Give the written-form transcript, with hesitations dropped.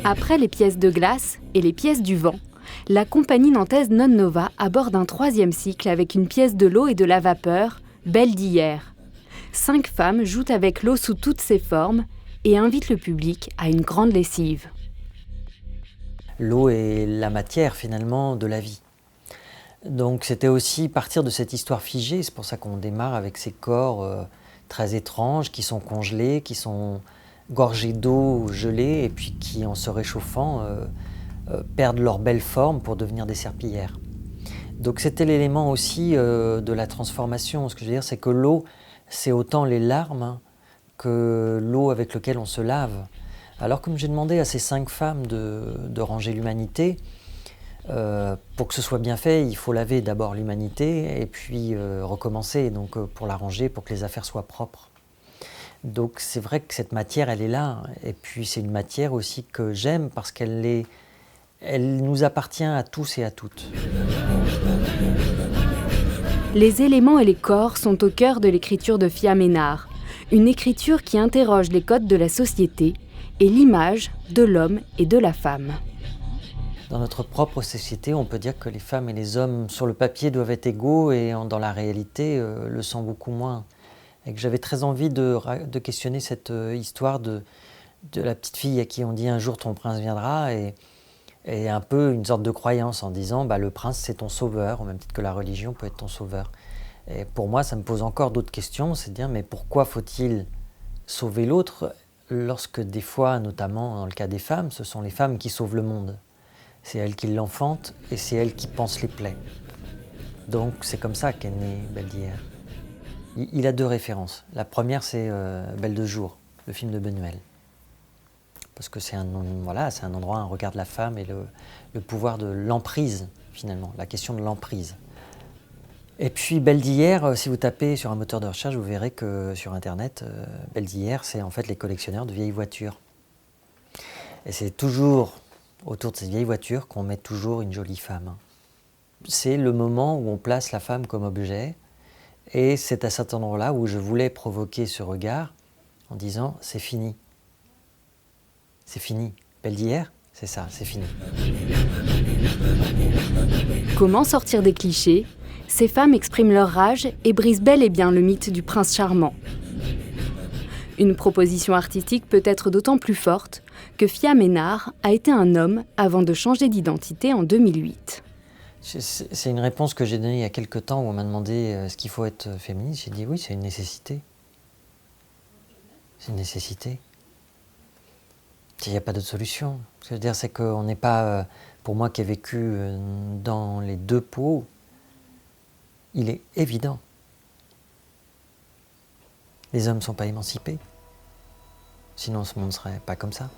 Après les pièces de glace et les pièces du vent, la compagnie nantaise Non Nova aborde un troisième cycle avec une pièce de l'eau et de la vapeur, Belle d'hier. 5 femmes jouent avec l'eau sous toutes ses formes et invitent le public à une grande lessive. L'eau est la matière finalement de la vie. Donc c'était aussi partir de cette histoire figée, c'est pour ça qu'on démarre avec ces corps très étranges qui sont congelés, qui sont gorgés d'eau gelée et puis qui en se réchauffant perdent leur belle forme pour devenir des serpillères. Donc c'était l'élément aussi de la transformation. Ce que je veux dire, c'est que l'eau, c'est autant les larmes que l'eau avec laquelle on se lave. Alors comme j'ai demandé à ces 5 femmes de ranger l'humanité, pour que ce soit bien fait, il faut laver d'abord l'humanité et puis recommencer donc, pour la ranger, pour que les affaires soient propres. Donc c'est vrai que cette matière, elle est là. Et puis c'est une matière aussi que j'aime parce qu'elle nous appartient à tous et à toutes. Les éléments et les corps sont au cœur de l'écriture de Fia Ménard, une écriture qui interroge les codes de la société et l'image de l'homme et de la femme. Dans notre propre société, on peut dire que les femmes et les hommes sur le papier doivent être égaux et dans la réalité le sont beaucoup moins. Et que j'avais très envie de questionner cette histoire de la petite fille à qui on dit un jour ton prince viendra et un peu une sorte de croyance en disant le prince c'est ton sauveur, au même titre que la religion peut être ton sauveur. Et pour moi ça me pose encore d'autres questions, c'est de dire mais pourquoi faut-il sauver l'autre lorsque des fois, notamment dans le cas des femmes, ce sont les femmes qui sauvent le monde. C'est elles qui l'enfantent et c'est elles qui pansent les plaies. Donc c'est comme ça qu'est née Belle d'hier. Il a 2 références. La première c'est Belle de jour, le film de Buñuel. Parce que c'est un endroit, un regard de la femme et le pouvoir de l'emprise, finalement, la question de l'emprise. Et puis Belle d'hier, si vous tapez sur un moteur de recherche, vous verrez que sur Internet, Belle d'hier, c'est en fait les collectionneurs de vieilles voitures. Et c'est toujours autour de ces vieilles voitures qu'on met toujours une jolie femme. C'est le moment où on place la femme comme objet, et c'est à cet endroit-là où je voulais provoquer ce regard en disant « c'est fini ». C'est fini. Belle d'hier, c'est ça, c'est fini. Comment sortir des clichés ? Ces femmes expriment leur rage et brisent bel et bien le mythe du prince charmant. Une proposition artistique peut être d'autant plus forte que Fia Ménard a été un homme avant de changer d'identité en 2008. C'est une réponse que j'ai donnée il y a quelques temps où on m'a demandé est-ce qu'il faut être féministe. J'ai dit oui, c'est une nécessité. C'est une nécessité. Il n'y a pas d'autre solution. Ce que je veux dire, c'est qu'on n'est pas, pour moi qui ai vécu dans les 2 peaux, il est évident. Les hommes ne sont pas émancipés. Sinon ce monde ne serait pas comme ça.